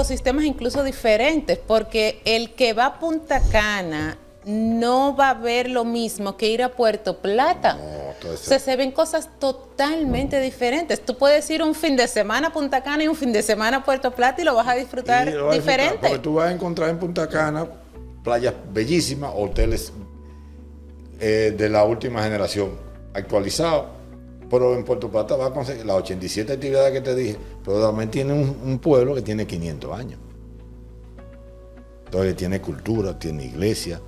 ecosistemas incluso diferentes, porque el que va a Punta Cana no va a ver lo mismo que ir a Puerto Plata. No, o sea, se ven cosas totalmente diferentes. Tú puedes ir un fin de semana a Punta Cana y un fin de semana a Puerto Plata y lo vas a disfrutar diferente. Porque tú vas a encontrar en Punta Cana playas bellísimas, hoteles de la última generación actualizados, pero en Puerto Plata vas a conseguir las 87 actividades que te dije, pero también tiene un pueblo que tiene 500 años. Entonces tiene cultura, tiene iglesia,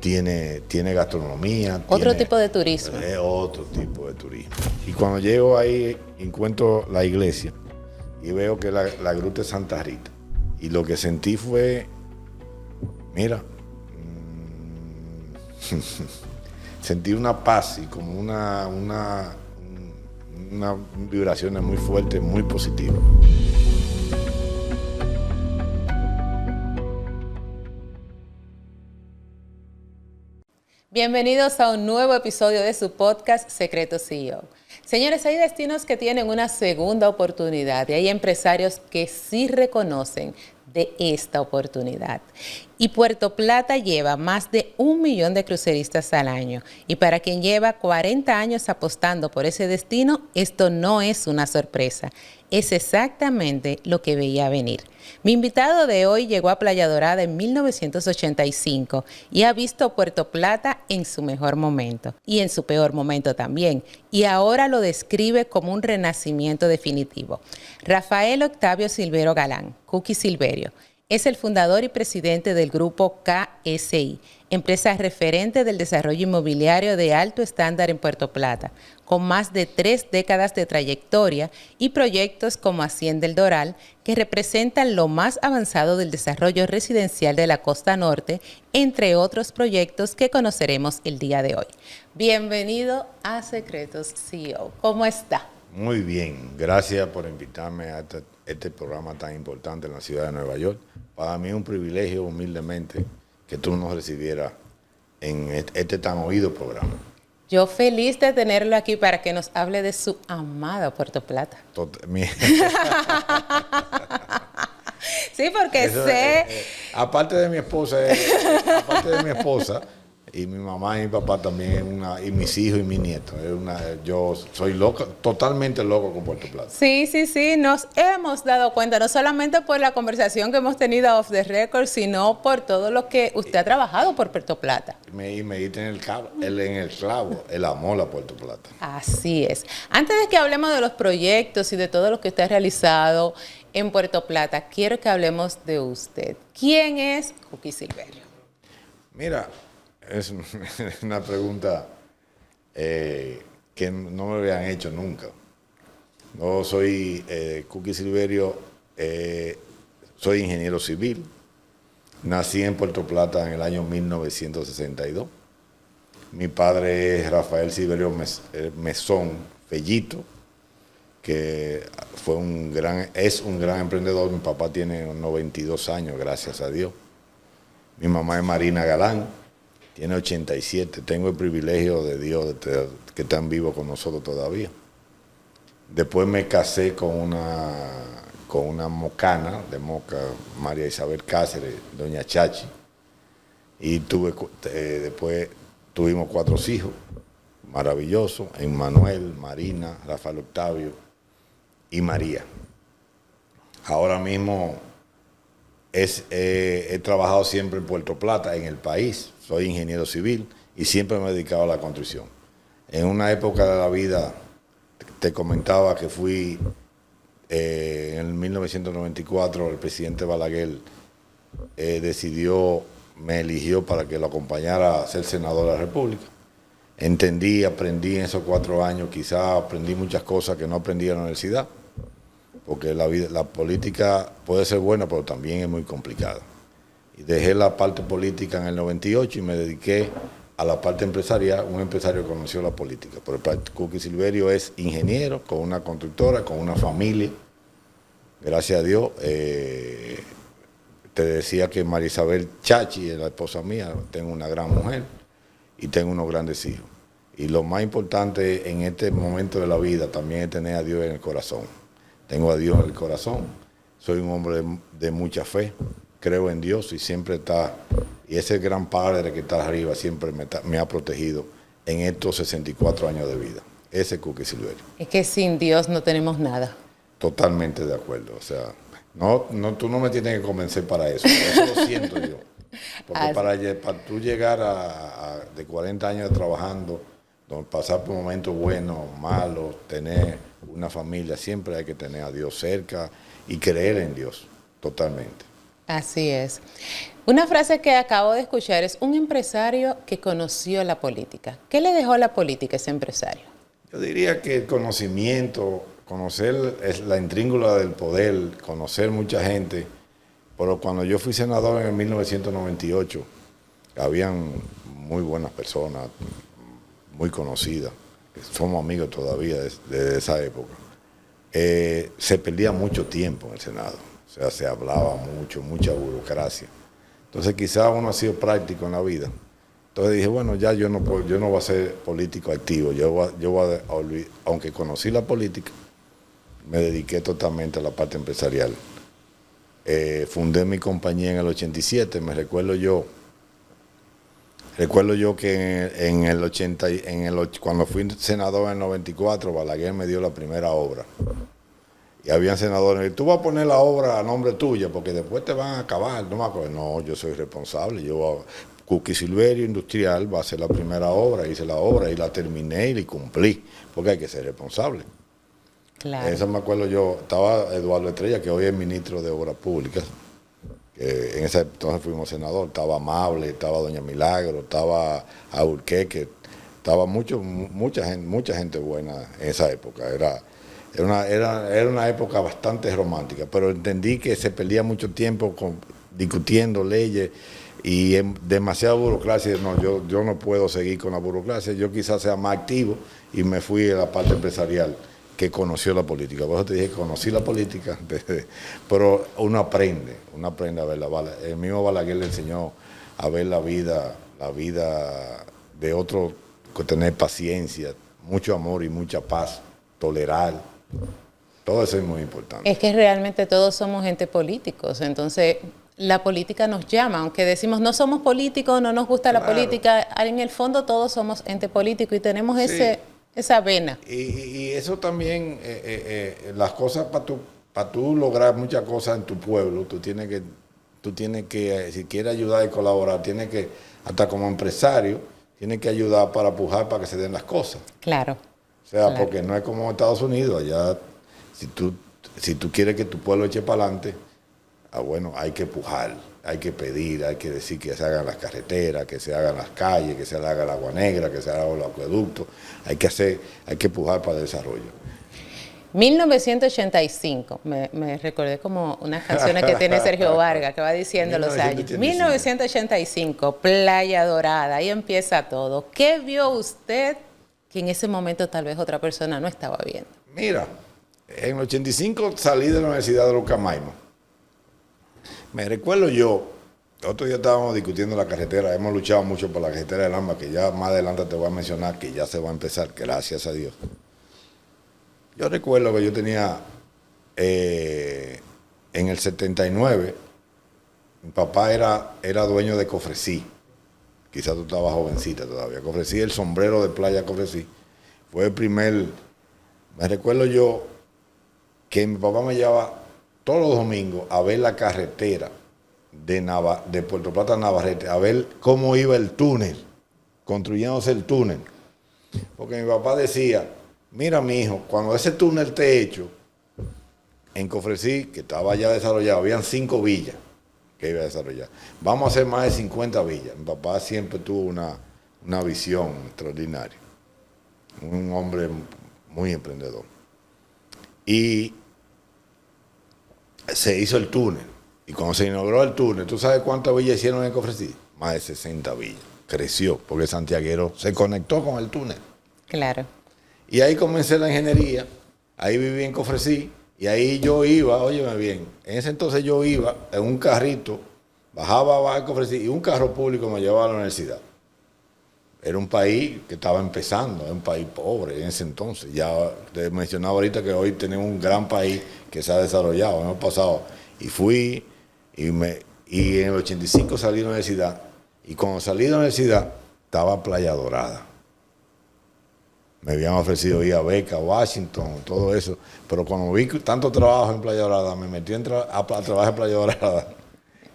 tiene gastronomía. Otro tipo de turismo. Otro tipo de turismo. Y cuando llego ahí, encuentro la iglesia y veo que la gruta es Santa Rita. Y lo que sentí fue, mira, sentí una paz y como una vibración muy fuerte, muy positiva. Bienvenidos a un nuevo episodio de su podcast Secreto CEO. Señores, hay destinos que tienen una segunda oportunidad y hay empresarios que sí reconocen de esta oportunidad. Y Puerto Plata lleva más de 1 millón de cruceristas al año. Y para quien lleva 40 años apostando por ese destino, esto no es una sorpresa. Es exactamente lo que veía venir. Mi invitado de hoy llegó a Playa Dorada en 1985 y ha visto Puerto Plata en su mejor momento y en su peor momento también. Y ahora lo describe como un renacimiento definitivo. Rafael Octavio Silvero Galán, Cookie Silverio, es el fundador y presidente del grupo KSI, empresa referente del desarrollo inmobiliario de alto estándar en Puerto Plata, con más de 3 décadas de trayectoria y proyectos como Hacienda El Doral, que representan lo más avanzado del desarrollo residencial de la costa norte, entre otros proyectos que conoceremos el día de hoy. Bienvenido a Secretos CEO. ¿Cómo está? Muy bien, gracias por invitarme a este programa tan importante en la ciudad de Nueva York. Para mí es un privilegio, humildemente, que tú nos recibieras en este tan oído programa. Yo feliz de tenerlo aquí para que nos hable de su amada Puerto Plata. Sí, porque Eso, sé... aparte de mi esposa y mi mamá y mi papá también, y mis hijos y mis nietos. Yo soy loco, totalmente loco con Puerto Plata. Sí, nos hemos dado cuenta, no solamente por la conversación que hemos tenido off the record, sino por todo lo que usted ha trabajado por Puerto Plata. Me diste en el clavo, el amor a Puerto Plata. Así es. Antes de que hablemos de los proyectos y de todo lo que usted ha realizado en Puerto Plata, quiero que hablemos de usted. ¿Quién es Cookie Silverio? Mira, es una pregunta que no me habían hecho nunca. No soy Cookie Silverio, soy ingeniero civil. Nací en Puerto Plata en el año 1962. Mi padre es Rafael Silverio Mesón Fellito, que es un gran emprendedor. Mi papá tiene 92 años, gracias a Dios. Mi mamá es Marina Galán, tiene 87. Tengo el privilegio de Dios que están vivos con nosotros todavía. Después me casé con una mocana de Moca, María Isabel Cáceres, doña Chachi. Y después tuvimos 4 hijos maravillosos: Emmanuel, Marina, Rafael Octavio y María. Ahora mismo he trabajado siempre en Puerto Plata, en el país. Soy ingeniero civil y siempre me he dedicado a la construcción. En una época de la vida, te comentaba que fui, en 1994, el presidente Balaguer me eligió para que lo acompañara a ser senador de la República. Aprendí en esos 4 años, quizás aprendí muchas cosas que no aprendí en la universidad, porque la política puede ser buena, pero también es muy complicada. Y dejé la parte política en el 98 y me dediqué a la parte empresarial. Un empresario que conoció la política. Pero Cookie Silverio es ingeniero, con una constructora, con una familia. Gracias a Dios. Te decía que María Isabel Chachi es la esposa mía. Tengo una gran mujer y tengo unos grandes hijos. Y lo más importante en este momento de la vida también es tener a Dios en el corazón. Tengo a Dios en el corazón. soy un hombre de mucha fe, creo en Dios y siempre está, y ese gran Padre que está arriba siempre me ha protegido en estos 64 años de vida. Ese Cookie Silverio. Es que sin Dios no tenemos nada. Totalmente de acuerdo. O sea, tú no me tienes que convencer para eso lo siento yo. Porque para tú llegar de 40 años trabajando, pasar por momentos buenos, malos, tener una familia, siempre hay que tener a Dios cerca y creer en Dios, totalmente. Así es. Una frase que acabo de escuchar es un empresario que conoció la política. ¿Qué le dejó la política a ese empresario? Yo diría que el conocimiento, conocer la intríngula del poder, conocer mucha gente. Pero cuando yo fui senador en el 1998, habían muy buenas personas, muy conocidas, somos amigos todavía desde esa época. Se perdía mucho tiempo en el Senado, o sea, se hablaba mucho, mucha burocracia. Entonces quizás uno ha sido práctico en la vida. Entonces dije, bueno, ya yo no voy a ser político activo, aunque conocí la política, me dediqué totalmente a la parte empresarial. Fundé mi compañía en el 87, recuerdo yo que cuando fui senador en el 94, Balaguer me dio la primera obra. Y habían senadores, tú vas a poner la obra a nombre tuya porque después te van a acabar. No me acuerdo. No, yo soy responsable. Cookie Silverio Industrial va a ser la primera obra. Hice la obra y la terminé y la cumplí. Porque hay que ser responsable. Claro. Eso me acuerdo yo. Estaba Eduardo Estrella, que hoy es ministro de Obras Públicas. Que en ese entonces fuimos senador. Estaba Amable, estaba Doña Milagro, estaba Aurqueque. Estaba mucha gente buena en esa época. Era una época bastante romántica, pero entendí que se perdía mucho tiempo discutiendo leyes y demasiada burocracia. No, yo no puedo seguir con la burocracia, yo quizás sea más activo y me fui a la parte empresarial que conoció la política. Por eso te dije que conocí la política, pero uno aprende a verla. El mismo Balaguer le enseñó a ver la vida de otro, tener paciencia, mucho amor y mucha paz, tolerar. Todo eso es muy importante. Es que realmente todos somos entes políticos, entonces la política nos llama, aunque decimos no somos políticos, no nos gusta la política, en el fondo todos somos ente político y tenemos esa vena. Y eso también, las cosas para tú lograr muchas cosas en tu pueblo, tú tienes que, si quieres ayudar y colaborar, tienes que, hasta como empresario, tienes que ayudar para pujar para que se den las cosas. Claro. O sea, porque no es como en Estados Unidos, allá si tú quieres que tu pueblo eche para adelante, bueno, hay que pujar, hay que pedir, hay que decir que se hagan las carreteras, que se hagan las calles, que se haga el agua negra, que se hagan los acueductos, hay que pujar para el desarrollo. 1985, me recordé como unas canciones que tiene Sergio Vargas, que va diciendo los años. 1985, Playa Dorada, ahí empieza todo. ¿Qué vio usted que en ese momento tal vez otra persona no estaba viendo? Mira, en el 85 salí de la Universidad de los Camaimos. Me recuerdo yo, otro día estábamos discutiendo la carretera, hemos luchado mucho por la carretera del Alma, que ya más adelante te voy a mencionar, que ya se va a empezar, gracias a Dios. Yo recuerdo que yo tenía, en el 79, mi papá era dueño de Cofresí. Quizás tú estabas jovencita todavía. Cofresí, el sombrero de playa Cofresí. Fue el primer. Me recuerdo yo que mi papá me llevaba todos los domingos a ver la carretera de Puerto Plata a Navarrete, a ver cómo iba el túnel, construyéndose el túnel. Porque mi papá decía, mira mi hijo, cuando ese túnel esté hecho, en Cofresí, que estaba ya desarrollado, habían 5 villas que iba a desarrollar. Vamos a hacer más de 50 villas. Mi papá siempre tuvo una visión extraordinaria. Un hombre muy emprendedor. Y se hizo el túnel. Y cuando se inauguró el túnel, ¿tú sabes cuántas villas hicieron en Cofresí? Más de 60 villas. Creció, porque Santiaguero se conectó con el túnel. Claro. Y ahí comencé la ingeniería. Ahí viví en Cofresí. Y ahí yo iba, óyeme bien, en ese entonces yo iba en un carrito, bajaba a Cofresí y un carro público me llevaba a la universidad. era un país que estaba empezando, era un país pobre en ese entonces. Ya te mencionaba ahorita que hoy tenemos un gran país que se ha desarrollado. Hemos pasado y fui y en el 85 salí de la universidad y cuando salí de la universidad estaba Playa Dorada. Me habían ofrecido ir a beca, a Washington, todo eso. Pero cuando vi tanto trabajo en Playa Dorada, me metí a trabajar en Playa Dorada.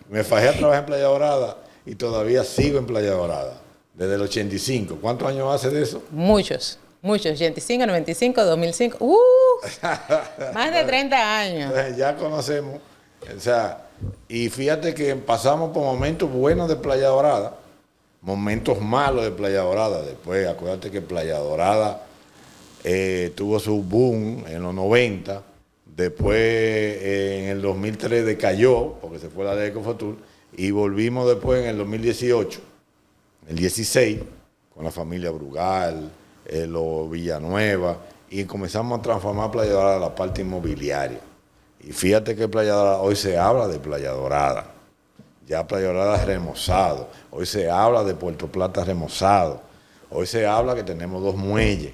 Me fajé a trabajar en Playa Dorada y todavía sigo en Playa Dorada. Desde el 85. ¿Cuántos años hace de eso? Muchos, 85, 95, 2005. Más de 30 años. Entonces ya conocemos. O sea, y fíjate que pasamos por momentos buenos de Playa Dorada, momentos malos de Playa Dorada. Después, acuérdate que Playa Dorada tuvo su boom en los 90. Después, en el 2003 decayó, porque se fue la ley de Ecofotur. Y volvimos después en el 2018, el 16, con la familia Brugal, los Villanueva, y comenzamos a transformar Playa Dorada la parte inmobiliaria. Y fíjate que Playa Dorada, hoy se habla de Playa Dorada. Ya Playa Dorada es remozado. Hoy se habla de Puerto Plata remozado. Hoy se habla que tenemos 2 muelles.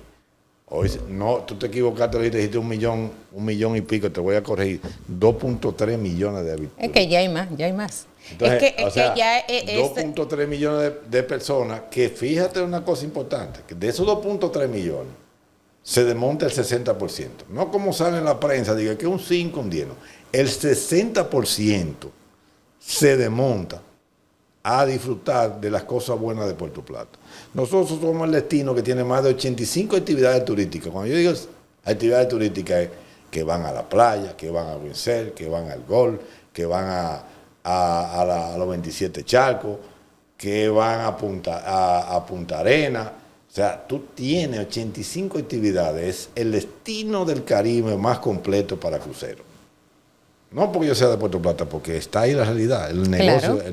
Hoy, no, tú te equivocaste, ahorita dijiste 1 millón y pico, te voy a corregir. 2.3 millones de habitantes. Es que ya hay más, ya hay más. Entonces, es que ya es 2.3 millones de personas, que fíjate una cosa importante, que de esos 2.3 millones se desmonta el 60%. No como sale en la prensa, diga que un 5, un 10. No. El 60% se desmonta a disfrutar de las cosas buenas de Puerto Plata. Nosotros somos el destino que tiene más de 85 actividades turísticas. Cuando yo digo actividades turísticas es que van a la playa, que van a Windsor, que van al golf, que van a los 27 Charcos, que van a Punta Arena. O sea, tú tienes 85 actividades. Es el destino del Caribe más completo para cruceros. No porque yo sea de Puerto Plata, porque está ahí la realidad. El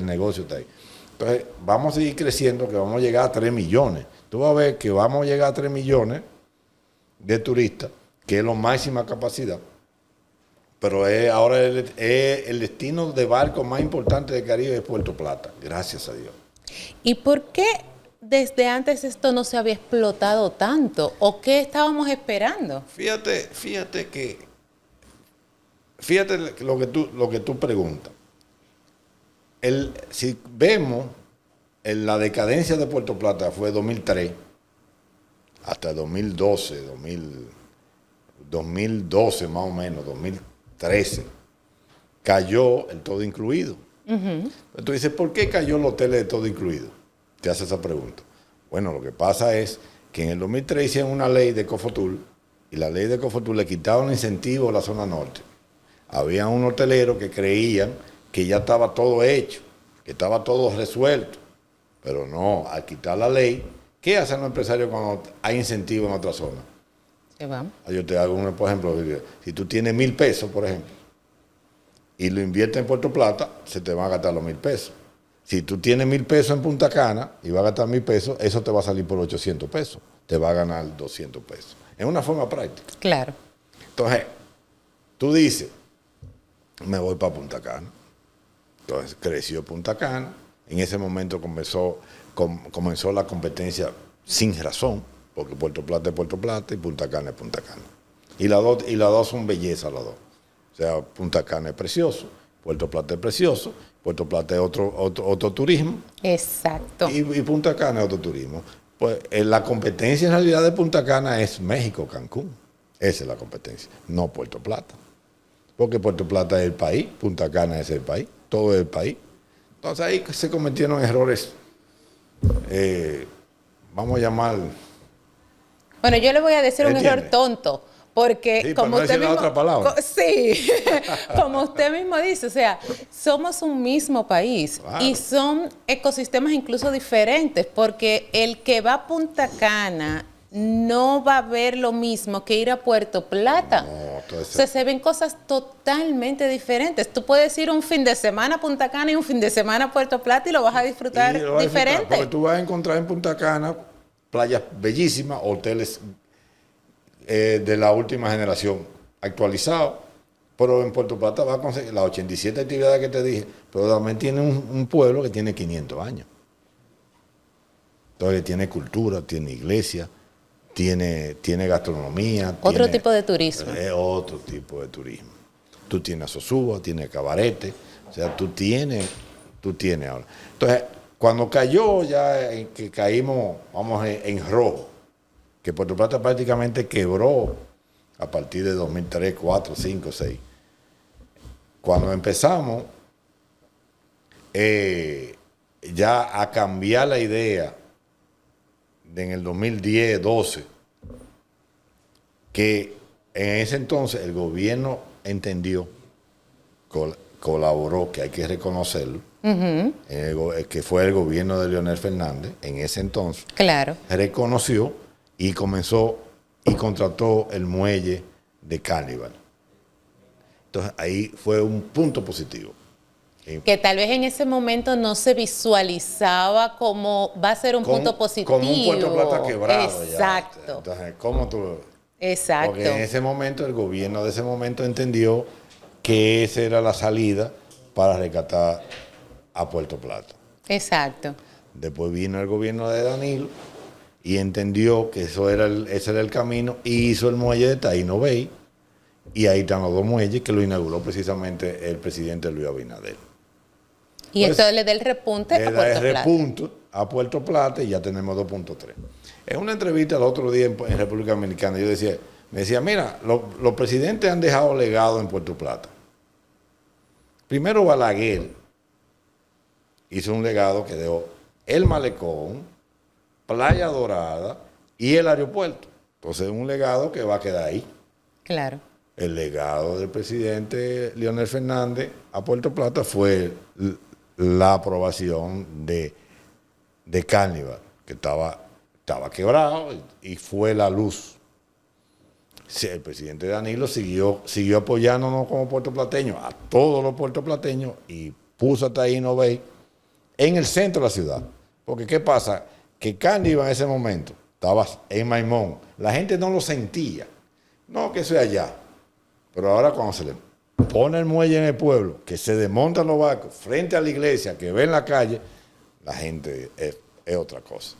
negocio está ahí. Entonces, vamos a seguir creciendo, que vamos a llegar a 3 millones. Tú vas a ver que vamos a llegar a 3 millones de turistas, que es la máxima capacidad. Pero ahora el destino de barco más importante del Caribe es Puerto Plata, gracias a Dios. ¿Y por qué desde antes esto no se había explotado tanto? ¿O qué estábamos esperando? Fíjate lo que tú preguntas. Si vemos la decadencia de Puerto Plata fue 2003 hasta 2012, 2012 más o menos, 2013, cayó el todo incluido. Tú dices, ¿por qué cayó el hotel de todo incluido? Te hace esa pregunta. Bueno, lo que pasa es que en el 2003 hicieron una ley de Ecofotur y la ley de Ecofotur le quitaron incentivo a la zona norte. Había un hotelero que creían que ya estaba todo hecho, que estaba todo resuelto. Pero no, al quitar la ley, ¿qué hacen los empresarios cuando hay incentivo en otra zona? Se van. Yo te hago por ejemplo, si tú tienes 1,000 pesos, por ejemplo, y lo inviertes en Puerto Plata, se te van a gastar los 1,000 pesos. Si tú tienes 1,000 pesos en Punta Cana y vas a gastar 1,000 pesos, eso te va a salir por 800 pesos. Te va a ganar 200 pesos. Es una forma práctica. Claro. Entonces, tú dices, me voy para Punta Cana. Entonces creció Punta Cana. En ese momento comenzó la competencia sin razón, porque Puerto Plata es Puerto Plata y Punta Cana es Punta Cana. Y las dos son belleza, las dos. O sea, Punta Cana es precioso, Puerto Plata es precioso, Puerto Plata es otro turismo. Exacto. Y Punta Cana es otro turismo. Pues la competencia en realidad de Punta Cana es México, Cancún. Esa es la competencia, no Puerto Plata. Porque Puerto Plata es el país, Punta Cana es el país, todo es el país. Entonces ahí se cometieron errores, vamos a llamar... Bueno, yo le voy a decir un error tonto, porque sí, como no usted mismo, otra palabra. Sí, como usted mismo dice, o sea, somos un mismo país, claro, y son ecosistemas incluso diferentes, porque el que va a Punta Cana no va a ver lo mismo que ir a Puerto Plata. No, o sea, se ven cosas totalmente diferentes. Tú puedes ir un fin de semana a Punta Cana y un fin de semana a Puerto Plata y lo vas a disfrutar diferente. Porque tú vas a encontrar en Punta Cana playas bellísimas, hoteles de la última generación actualizados, pero en Puerto Plata vas a conseguir las 87 actividades que te dije, pero también tiene un pueblo que tiene 500 años. Entonces tiene cultura, tiene iglesia, tiene gastronomía. Otro tipo de turismo. Otro tipo de turismo. Tú tienes Sosúa, tienes cabarete, o sea, tú tienes ahora. Entonces, cuando cayó ya, que caímos, vamos, en rojo, que Puerto Plata prácticamente quebró a partir de 2003, 4, 5, 6. Cuando empezamos ya a cambiar la idea en el 2010, 12, que en ese entonces el gobierno entendió, colaboró, que hay que reconocerlo, que fue el gobierno de Leonel Fernández, en ese entonces, claro, reconoció y comenzó y contrató el muelle de Carnival. Entonces ahí fue un punto positivo. Que tal vez en ese momento no se visualizaba como va a ser un punto positivo. Como un Puerto Plata quebrado. Exacto. Ya. Entonces, ¿cómo tú? Exacto. Porque en ese momento, el gobierno de ese momento entendió que esa era la salida para rescatar a Puerto Plata. Exacto. Después vino el gobierno de Danilo y entendió que ese era el camino y hizo el muelle de Taino Bay. Y ahí están los dos muelles que lo inauguró precisamente el presidente Luis Abinader. Y pues, esto le da el repunte a Puerto Plata. Le da el repunte a Puerto Plata y ya tenemos 2.3. En una entrevista el otro día en República Dominicana, me decía, mira, los presidentes han dejado legado en Puerto Plata. Primero Balaguer hizo un legado que dejó el malecón, Playa Dorada y el aeropuerto. Entonces es un legado que va a quedar ahí. Claro. El legado del presidente Leonel Fernández a Puerto Plata fue la aprobación de Carnival, que estaba quebrado y fue la luz. El presidente Danilo siguió apoyándonos como puertoplateños, a todos los puertoplateños, y puso a Taino Bay en el centro de la ciudad. Porque ¿qué pasa? Que Carnival en ese momento estaba en Maimón. La gente no lo sentía. No, que eso es allá. Pero ahora cuando se le pone el muelle en el pueblo, que se desmontan los barcos frente a la iglesia, que ve en la calle, la gente es otra cosa.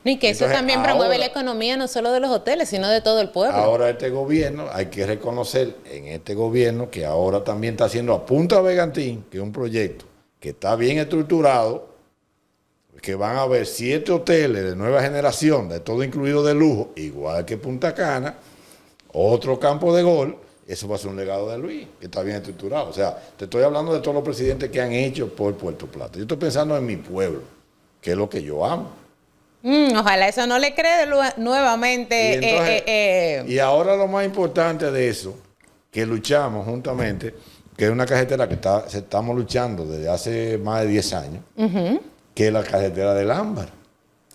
Y que eso también promueve la economía no solo de los hoteles, sino de todo el pueblo. Ahora este gobierno, hay que reconocer en este gobierno que ahora también está haciendo a Punta Vegantín, que es un proyecto que está bien estructurado, que van a haber 7 hoteles de nueva generación, de todo incluido de lujo, igual que Punta Cana, otro campo de golf. Eso va a ser un legado de Luis, que está bien estructurado. O sea, te estoy hablando de todos los presidentes que han hecho por Puerto Plata. Yo estoy pensando en mi pueblo, que es lo que yo amo. Ojalá eso no le cree nuevamente. Y, entonces, y ahora lo más importante de eso, que luchamos juntamente, que es una carretera que estamos luchando desde hace más de 10 años, que es la carretera del Ámbar.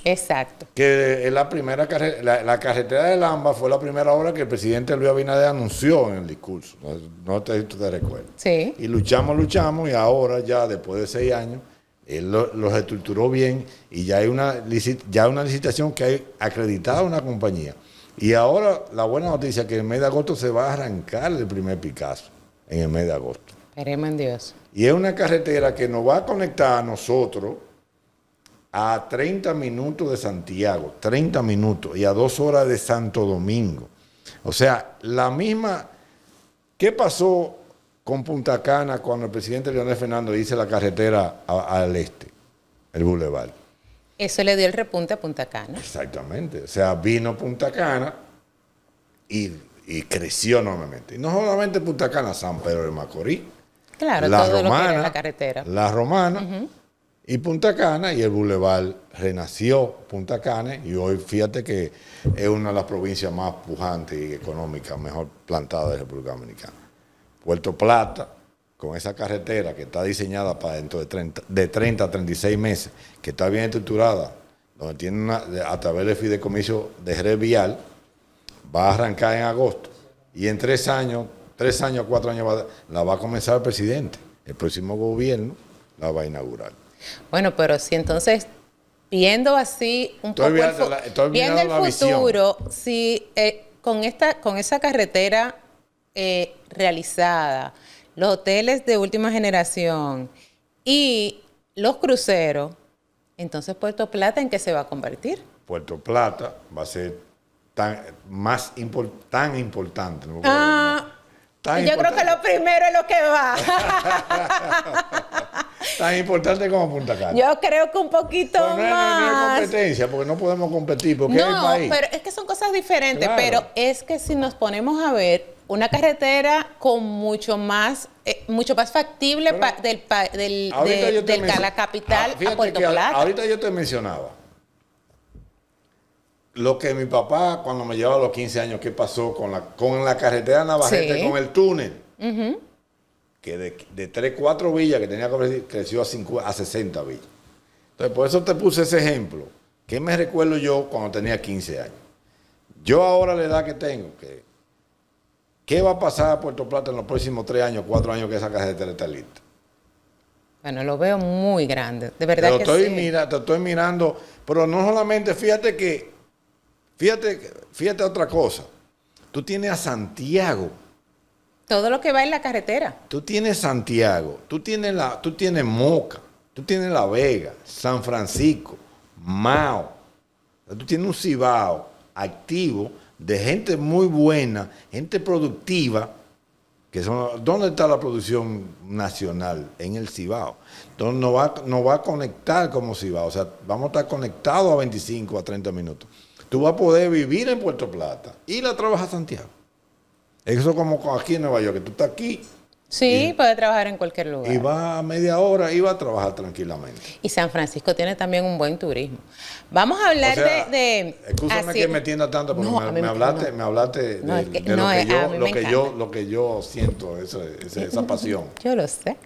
Exacto. Que es la primera carretera, la carretera del Ámbar fue la primera obra que el presidente Luis Abinader anunció en el discurso. No te recuerdo. Sí. Y luchamos y ahora ya después de 6 años, él los estructuró bien y ya hay una licitación que hay acreditada a una compañía. Y ahora la buena noticia es que en el mes de agosto se va a arrancar el primer Picasso, en el mes de agosto. Esperemos en Dios. Y es una carretera que nos va a conectar a nosotros a 30 minutos de Santiago, 30 minutos, y a 2 horas de Santo Domingo. O sea, la misma... ¿Qué pasó con Punta Cana cuando el presidente Leonel Fernández hizo la carretera al este, el Boulevard? Eso le dio el repunte a Punta Cana. Exactamente. O sea, vino Punta Cana y creció enormemente. Y no solamente Punta Cana, San Pedro de Macorís. Claro, todo lo que era la carretera. La Romana y Punta Cana, y el Boulevard renació Punta Cana, y hoy fíjate que es una de las provincias más pujantes y económicas, mejor plantadas de República Dominicana. Puerto Plata, con esa carretera que está diseñada para dentro de 30 a 36 meses, que está bien estructurada, donde tiene a través del fideicomiso de red vial, va a arrancar en agosto. Y en 3 años, 4 años, la va a comenzar el presidente. El próximo gobierno la va a inaugurar. Bueno, pero si entonces, viendo así un poco viendo el futuro, si con esa carretera realizada, los hoteles de última generación y los cruceros, Entonces, Puerto Plata, ¿en qué se va a convertir? Puerto Plata va a ser tan importante. No yo creo que lo primero es lo que va. Tan importante como Punta Cana. Yo creo que un poquito Pero no más. hay competencia, porque no podemos competir, porque es el No, país. pero es que son cosas diferentes. Claro. Pero es que si nos ponemos a ver una carretera con mucho más factible de la capital a Puerto Plata. Ahorita yo te mencionaba lo que mi papá, cuando me llevaba a los 15 años, ¿qué pasó con la carretera Navajete, Sí. con el túnel? Que de 3, 4 villas que tenía que creció a 60 villas. Entonces, por eso te puse ese ejemplo. ¿Qué me recuerdo yo cuando tenía 15 años? Yo ahora la edad que tengo, ¿qué va a pasar a Puerto Plata en los próximos 3 años, 4 años que esa carretera está lista? Bueno, lo veo muy grande. De verdad que sí. Te estoy mirando, pero no solamente, fíjate otra cosa. Tú tienes a Santiago. Todo lo que va en la carretera. Tú tienes Santiago, tú tienes Moca, tú tienes La Vega, San Francisco, Mao. Tú tienes un Cibao activo de gente muy buena, gente productiva, ¿dónde está la producción nacional? En el Cibao. Entonces nos va a conectar como Cibao, o sea, vamos a estar conectados a 25 a 30 minutos. Tú vas a poder vivir en Puerto Plata y ir a trabajar a Santiago. Eso como aquí en Nueva York, que tú estás aquí. Sí, puede trabajar en cualquier lugar. Y va a media hora y va a trabajar tranquilamente. Y San Francisco tiene también un buen turismo. Vamos a hablar Escúchame que me entienda tanto, porque No, me hablaste No, de, es que- de no, a mí me lo que yo siento, esa pasión. Yo lo sé.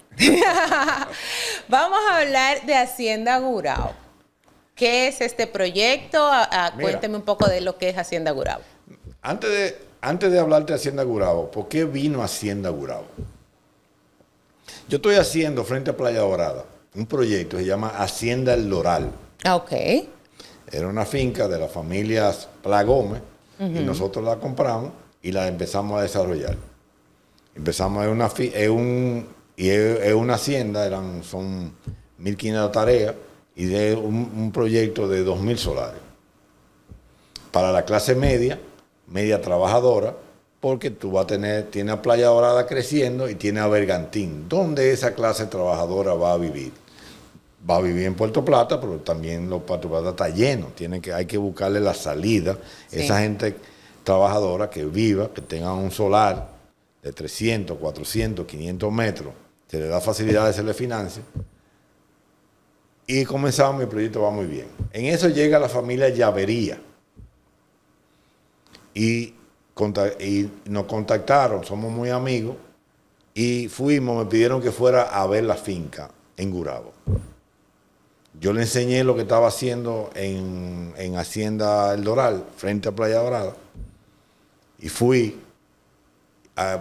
Vamos a hablar de Hacienda Gurabo. ¿Qué es este proyecto? Mira. Cuénteme un poco de lo que es Hacienda Gurabo. Antes de hablarte de Hacienda Gurabo, ¿por qué vino Hacienda Gurabo? Yo estoy haciendo frente a Playa Dorada un proyecto que se llama Hacienda El Doral. Ok. Era una finca de las familias Pla Gómez y nosotros la compramos y la empezamos a desarrollar. Empezamos en una hacienda, son 1.500 tareas y de un proyecto de 2.000 solares. Para la clase media trabajadora, porque tú vas a tiene a Playa Dorada creciendo y tiene a Bergantín. ¿Dónde esa clase trabajadora va a vivir? Va a vivir en Puerto Plata, pero también Puerto Plata está lleno. Hay que buscarle la salida. Sí. Esa gente trabajadora que viva, que tenga un solar de 300, 400, 500 metros, se le da facilidades, se le financia. Y comenzamos, mi proyecto va muy bien. En eso llega la familia Llavería. Y nos contactaron, somos muy amigos, y me pidieron que fuera a ver la finca en Gurabo. Yo le enseñé lo que estaba haciendo en Hacienda El Doral, frente a Playa Dorada, y fui,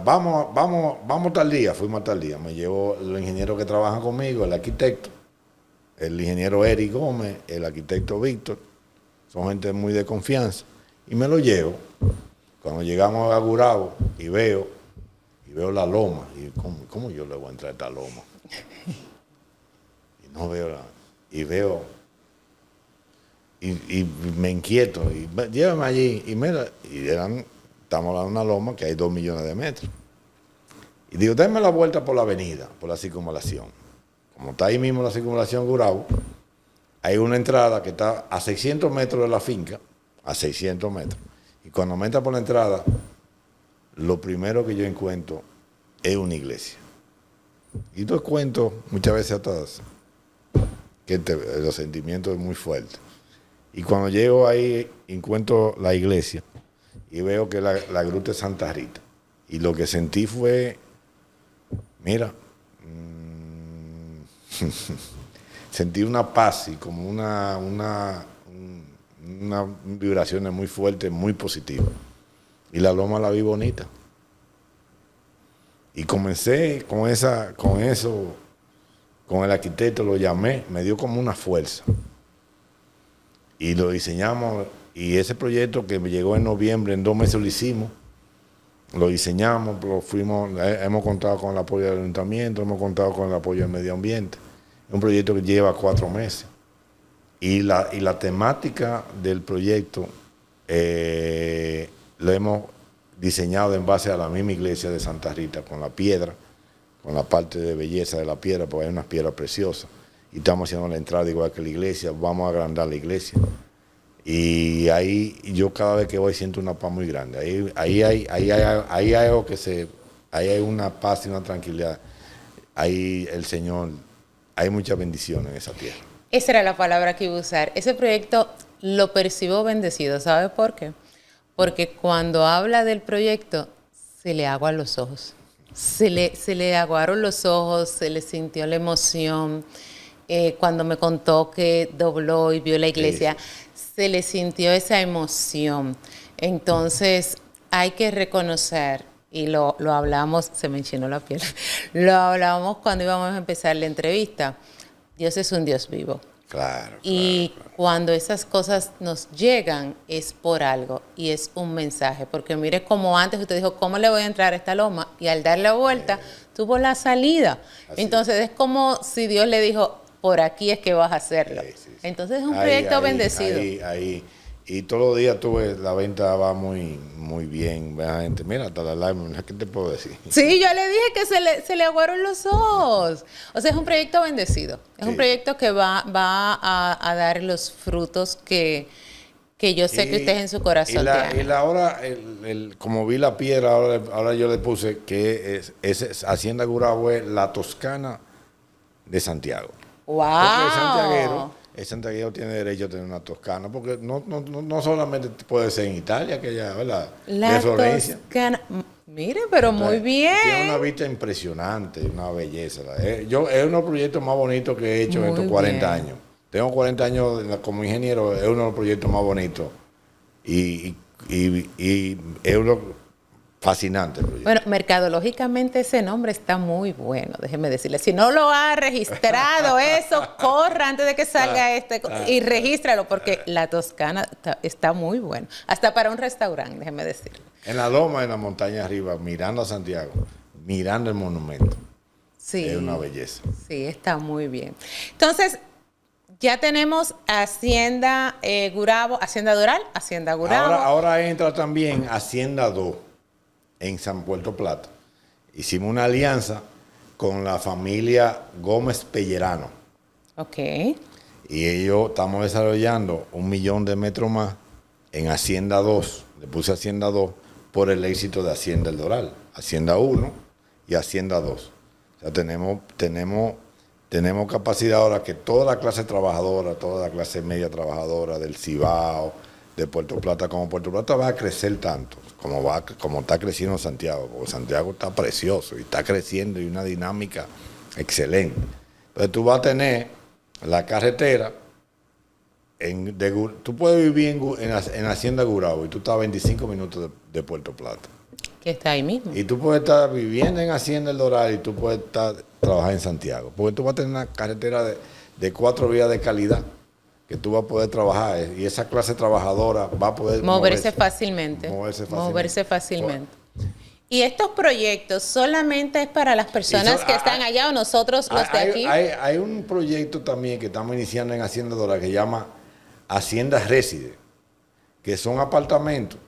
vamos tal día, fuimos tal día, me llevó los ingenieros que trabajan conmigo, el arquitecto, el ingeniero Eric Gómez, el arquitecto Víctor, son gente muy de confianza, y me lo llevo. Cuando llegamos a Gurabo y veo la loma, y ¿cómo yo le voy a entrar a esta loma? Y no veo y me inquieto, y llévame allí, estamos hablando de una loma que hay 2 millones de metros. Y digo, denme la vuelta por la avenida, por la circunvalación. Como está ahí mismo la circunvalación Gurabo, hay una entrada que está a 600 metros de la finca, a 600 metros. Y cuando me entra por la entrada, lo primero que yo encuentro es una iglesia. Y los cuento muchas veces a todas que los sentimientos son muy fuertes. Y cuando llego ahí, encuentro la iglesia y veo que la gruta es Santa Rita. Y lo que sentí fue, mira, sentí una paz y como una vibración muy fuerte, muy positiva. Y la loma la vi bonita. Y comencé con eso, con el arquitecto, lo llamé, me dio como una fuerza. Y lo diseñamos, y ese proyecto que me llegó en noviembre, en 2 meses lo hicimos. Lo diseñamos, hemos contado con el apoyo del ayuntamiento, hemos contado con el apoyo del medio ambiente. Es un proyecto que lleva 4 meses. la temática del proyecto lo hemos diseñado en base a la misma iglesia de Santa Rita, con la piedra, con la parte de belleza de la piedra, porque hay unas piedras preciosas. Y estamos haciendo la entrada igual que la iglesia, vamos a agrandar la iglesia. Y ahí yo cada vez que voy siento una paz muy grande. Ahí hay algo ahí hay una paz y una tranquilidad. Ahí el Señor, hay mucha bendición en esa tierra. Esa era la palabra que iba a usar. Ese proyecto lo percibo bendecido. ¿Sabe por qué? Porque cuando habla del proyecto, se le aguan los ojos. Se le aguaron los ojos, se le sintió la emoción. Cuando me contó que dobló y vio la iglesia, se le sintió esa emoción. Entonces, hay que reconocer, y lo hablamos, se me enchinó la piel, lo hablamos cuando íbamos a empezar la entrevista. Dios es un Dios vivo. Claro. Y cuando esas cosas nos llegan es por algo y es un mensaje. Porque mire como antes usted dijo, ¿cómo le voy a entrar a esta loma? Y al dar la vuelta, tuvo la salida. Entonces es como si Dios le dijo, por aquí es que vas a hacerlo. Sí. Entonces es un proyecto bendecido. Y todos los días la venta va muy, muy bien. La gente, mira, hasta la lágrima, ¿qué te puedo decir? Sí, yo le dije que se le aguaron los ojos. O sea, es un proyecto bendecido. Es un proyecto que va a dar los frutos que yo sé que usted en su corazón tiene. Ahora, como vi la piedra, ahora yo le puse que es Hacienda Gurabo, es la Toscana de Santiago. ¡Wow! Porque el santiaguero tiene derecho a tener una Toscana, porque no solamente puede ser en Italia, que ya, ¿verdad? La de Florencia. Toscana. Mire, pero muy bien. Tiene una vista impresionante, una belleza. Es uno de los proyectos más bonitos que he hecho en estos 40 años. Tengo 40 años como ingeniero, es uno de los proyectos más bonitos. Y es uno fascinante. Bueno, mercadológicamente ese nombre está muy bueno, déjeme decirle. Si no lo ha registrado eso, corra antes de que salga y regístralo, porque la Toscana está muy bueno. Hasta para un restaurante, déjeme decirle. En la loma, en la montaña arriba, mirando a Santiago, mirando el monumento. Sí. Es una belleza. Sí, está muy bien. Entonces, ya tenemos Hacienda Gurabo, Hacienda Doral, Hacienda Gurabo. Ahora entra también Hacienda 2 en San Puerto Plata. Hicimos una alianza con la familia Gómez Pellerano. Ok. Y ellos estamos desarrollando 1 millón de metros más en Hacienda 2. Le puse Hacienda 2 por el éxito de Hacienda El Doral. Hacienda 1 y Hacienda 2. O sea, tenemos capacidad ahora que toda la clase trabajadora, toda la clase media trabajadora del Cibao, de Puerto Plata, como Puerto Plata va a crecer tanto, como está creciendo Santiago, porque Santiago está precioso y está creciendo y una dinámica excelente. Entonces tú vas a tener la carretera, tú puedes vivir en Hacienda Gurabo y tú estás a 25 minutos de Puerto Plata. Que está ahí mismo. Y tú puedes estar viviendo en Hacienda El Doral y tú puedes trabajar en Santiago, porque tú vas a tener una carretera de 4 vías de calidad que tú vas a poder trabajar y esa clase trabajadora va a poder moverse fácilmente. ¿Y estos proyectos solamente es para las personas que están allá o nosotros los de aquí? Hay un proyecto también que estamos iniciando en Hacienda Doral que se llama Hacienda Reside, que son apartamentos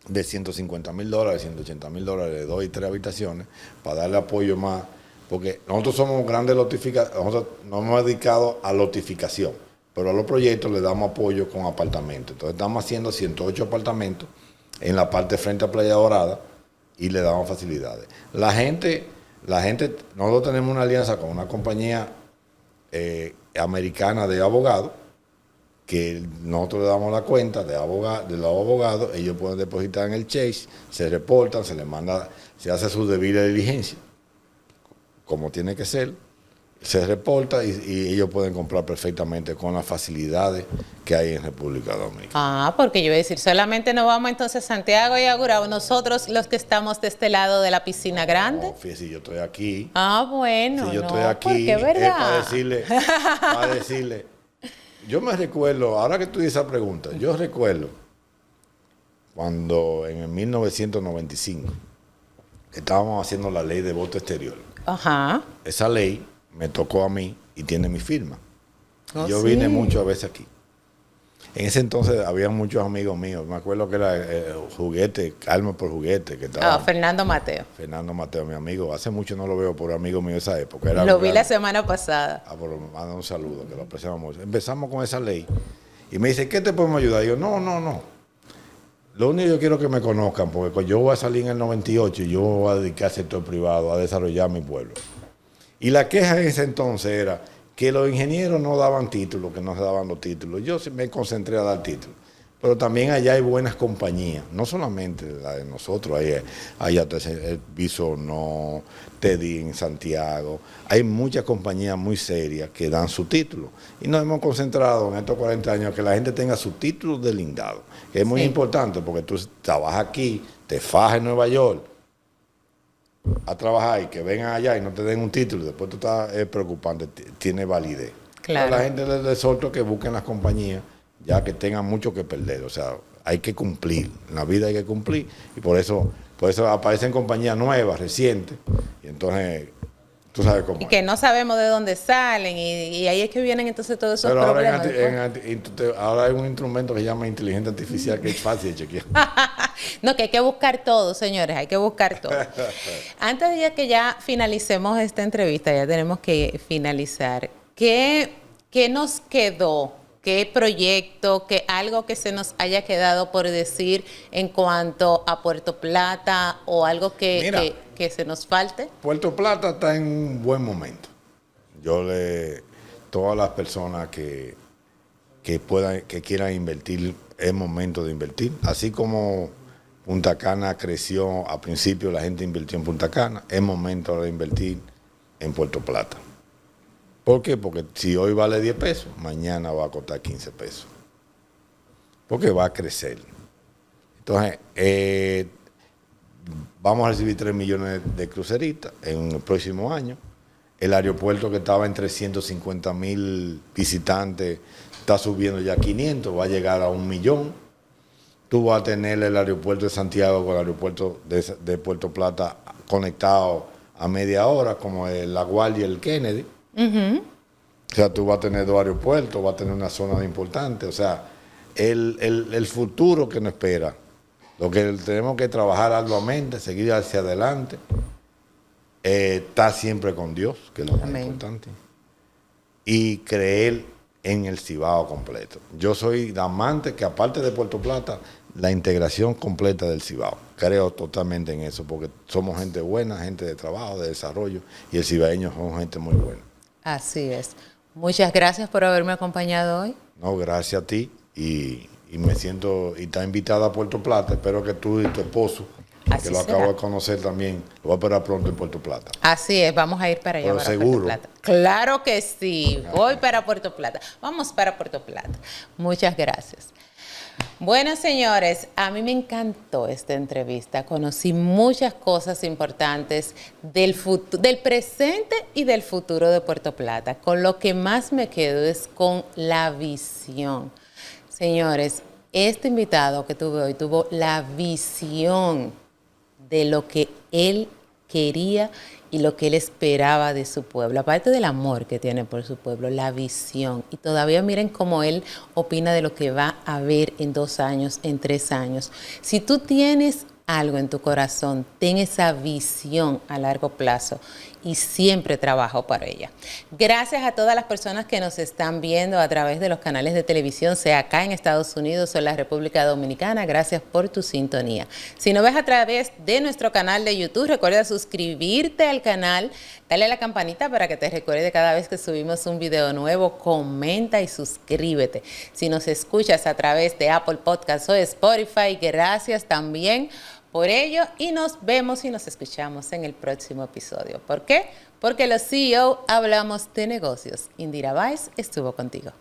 de $150,000, $180,000, de 2 y 3 habitaciones, para darle apoyo más, porque nosotros somos grandes lotificadores, nosotros nos hemos dedicado a lotificación, pero a los proyectos le damos apoyo con apartamentos. Entonces estamos haciendo 108 apartamentos en la parte frente a Playa Dorada y le damos facilidades. La gente, nosotros tenemos una alianza con una compañía americana de abogados, que nosotros le damos la cuenta de los abogados, ellos pueden depositar en el Chase, se reportan, se les manda, se hace su debida diligencia, como tiene que ser, se reporta y ellos pueden comprar perfectamente con las facilidades que hay en República Dominicana. Porque yo iba a decir, solamente nos vamos entonces a Santiago y a Gurabo, nosotros los que estamos de este lado de la piscina grande. No, fíjese, yo estoy aquí. Bueno, si yo estoy aquí, es verdad. Para decirle, yo me recuerdo, ahora que tú dices esa pregunta, yo recuerdo cuando en el 1995 estábamos haciendo la ley de voto exterior. Ajá. Esa ley me tocó a mí y tiene mi firma. Oh, Yo sí. vine muchas veces aquí. En ese entonces había muchos amigos míos. Me acuerdo que era Juguete, Alma por Juguete, que estaba Fernando Mateo. Fernando Mateo, mi amigo. Hace mucho no lo veo, por amigo mío de esa época. Era Lo vi la grande. semana pasada. Pero me manda un saludo, que lo apreciamos mucho. Empezamos con esa ley. Y me dice, ¿qué te podemos ayudar? Y yo, no. Lo único que yo quiero que me conozcan, porque yo voy a salir en el 98 y yo voy a dedicar al sector privado a desarrollar mi pueblo. Y la queja en ese entonces era que los ingenieros no daban títulos, que no se daban los títulos. Yo sí me concentré a dar títulos. Pero también allá hay buenas compañías, no solamente la de nosotros, hay el Bisonó, Teddy en Santiago, hay muchas compañías muy serias que dan su título. Y nos hemos concentrado en estos 40 años que la gente tenga su título de lindado, que es muy importante porque tú trabajas aquí, te fajas en Nueva York a trabajar y que vengan allá y no te den un título, después tú estás preocupante, tiene validez. Claro. Pero a la gente les exhorto que busquen las compañías ya que tengan mucho que perder, o sea, hay que cumplir, en la vida hay que cumplir, y por eso aparecen compañías nuevas, recientes, y entonces, tú sabes cómo. Y que no sabemos de dónde salen, y ahí es que vienen entonces todos esos Pero problemas. ahora hay un instrumento que se llama inteligencia artificial que es fácil de chequear. No, que hay que buscar todo, señores, hay que buscar todo. Antes de que ya finalicemos esta entrevista, ya tenemos que finalizar, ¿qué nos quedó? ¿Qué proyecto, qué algo que se nos haya quedado por decir en cuanto a Puerto Plata o algo que se nos falte? Puerto Plata está en un buen momento. Todas las personas que quieran invertir, es momento de invertir. Así como Punta Cana creció, a principio la gente invirtió en Punta Cana, es momento de invertir en Puerto Plata. ¿Por qué? Porque si hoy vale 10 pesos, mañana va a costar 15 pesos. Porque va a crecer. Entonces, vamos a recibir 3 millones de cruceristas en el próximo año. El aeropuerto que estaba en 350,000 visitantes está subiendo ya a 500, va a llegar a 1 millón. Tú vas a tener el aeropuerto de Santiago con el aeropuerto de Puerto Plata conectado a media hora, como La Guardia y el Kennedy. O sea, tú vas a tener 2 aeropuertos, vas a tener una zona importante. O sea, el futuro que nos espera, lo que tenemos que trabajar arduamente, seguir hacia adelante, estar siempre con Dios, que es lo más importante, y creer en el Cibao completo. Yo soy amante que, aparte de Puerto Plata, la integración completa del Cibao. Creo totalmente en eso, porque somos gente buena, gente de trabajo, de desarrollo, y el cibaeño son gente muy buena. Así es. Muchas gracias por haberme acompañado hoy. No, gracias a ti, y me siento, y está invitada a Puerto Plata. Espero que tú y tu esposo, Así que lo será. acabo de conocer también, lo voy a esperar pronto en Puerto Plata. Así es, vamos a ir para allá, Pero para seguro. Puerto Plata. Claro que sí, voy para Puerto Plata. Vamos para Puerto Plata. Muchas gracias. Bueno, señores, a mí me encantó esta entrevista. Conocí muchas cosas importantes del presente y del futuro de Puerto Plata. Con lo que más me quedo es con la visión. Señores, este invitado que tuve hoy tuvo la visión de lo que él quería y lo que él esperaba de su pueblo, aparte del amor que tiene por su pueblo, la visión. Y todavía miren cómo él opina de lo que va a haber en 2 años, en 3 años. Si tú tienes algo en tu corazón, ten esa visión a largo plazo y siempre trabajo para ella. Gracias a todas las personas que nos están viendo a través de los canales de televisión, sea acá en Estados Unidos o en la República Dominicana. Gracias por tu sintonía. Si nos ves a través de nuestro canal de YouTube, recuerda suscribirte al canal, dale a la campanita para que te recuerde cada vez que subimos un video nuevo, comenta y suscríbete. Si nos escuchas a través de Apple Podcasts o Spotify, gracias también por ello, y nos vemos y nos escuchamos en el próximo episodio. ¿Por qué? Porque los CEO hablamos de negocios. Indira Báez estuvo contigo.